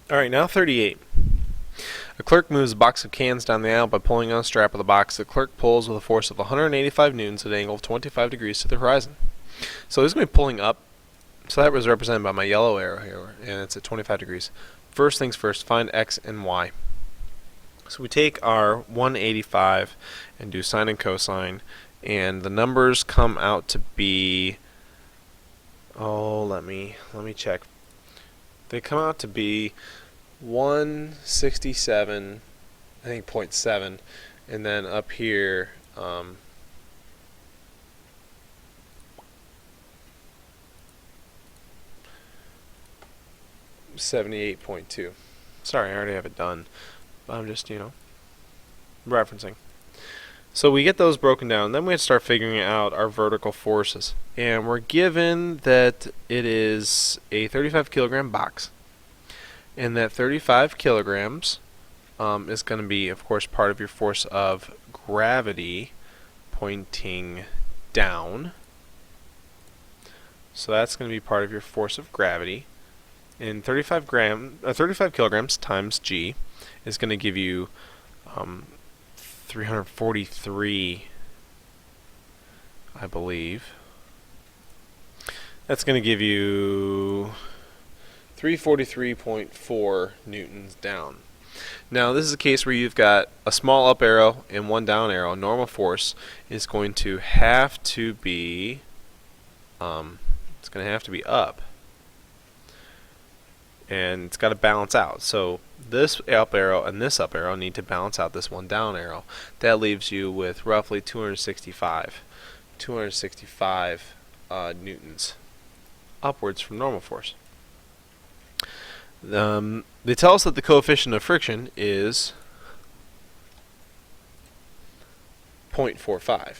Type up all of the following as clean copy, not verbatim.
Alright, now 38. A clerk moves a box of cans down the aisle by pulling on a strap of the box. The clerk pulls with a force of 185 newtons at an angle of 25 degrees to the horizon. So he's going to be pulling up. So that was represented by my yellow arrow here, and it's at 25 degrees. First things first, find x and y. So we take our 185 and do sine and cosine, and the numbers come out to be, let me check. They come out to be 167, I think 0.7, and then up here 78.2. Sorry, I already have it done. I'm just, referencing. So we get those broken down, then we have to start figuring out our vertical forces. And we're given that it is a 35 kilogram box, and that 35 kilograms is going to be, of course, part of your force of gravity pointing down. So that's going to be part of your force of gravity. And 35 kilograms times g is going to give you 343, I believe. That's going to give you 343.4 newtons down. Now this is a case where you've got a small up arrow and one down arrow. Normal force is going to have to be up, and it's got to balance out. So this up arrow and this up arrow need to balance out this one down arrow. That leaves you with roughly 265 newtons upwards from normal force. They tell us that the coefficient of friction is 0.45.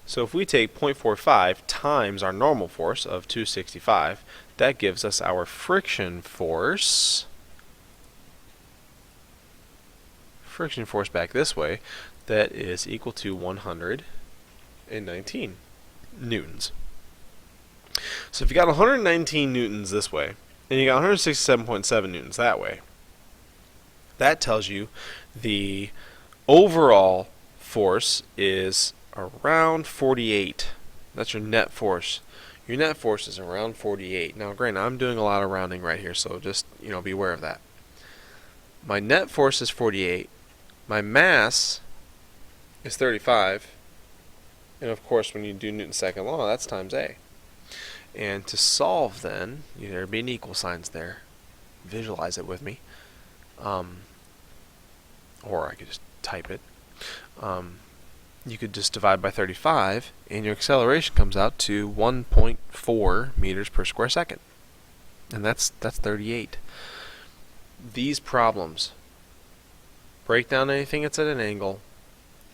So if we take 0.45 times our normal force of 265, that gives us our friction force. Friction force back this way, that is equal to 119 newtons. So if you got 119 newtons this way, and you got 167.7 newtons that way, that tells you the overall force is around 48. That's your net force. Your net force is around 48. Now, granted, I'm doing a lot of rounding right here, so just, be aware of that. My net force is 48. My mass is 35. And of course, when you do Newton's second law, that's times A. And to solve then, there'll be an equal signs there. Visualize it with me. Or I could just type it. You could just divide by 35, and your acceleration comes out to 1.4 meters per square second. And that's 38. These problems break down anything that's at an angle,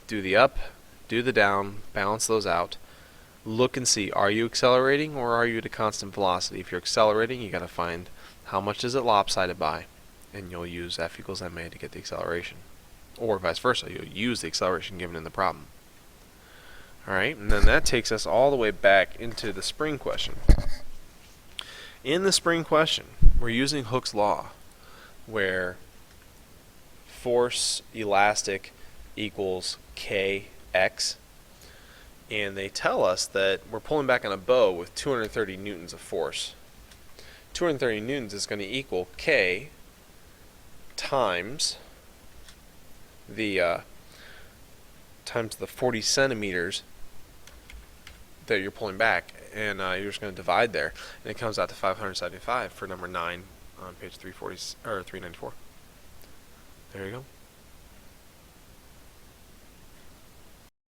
do the up, do the down, balance those out. Look and see, are you accelerating or are you at a constant velocity? If you're accelerating, you got to find how much is it lopsided by, and you'll use F equals ma to get the acceleration. Or vice versa, you'll use the acceleration given in the problem. Alright, and then that takes us all the way back into the spring question. In the spring question, we're using Hooke's law, where force elastic equals kx, and they tell us that we're pulling back on a bow with 230 newtons of force. 230 newtons is going to equal k times the 40 centimeters that you're pulling back, and you're just going to divide there, and it comes out to 575 for number 9 on page 340 or 394. There you go.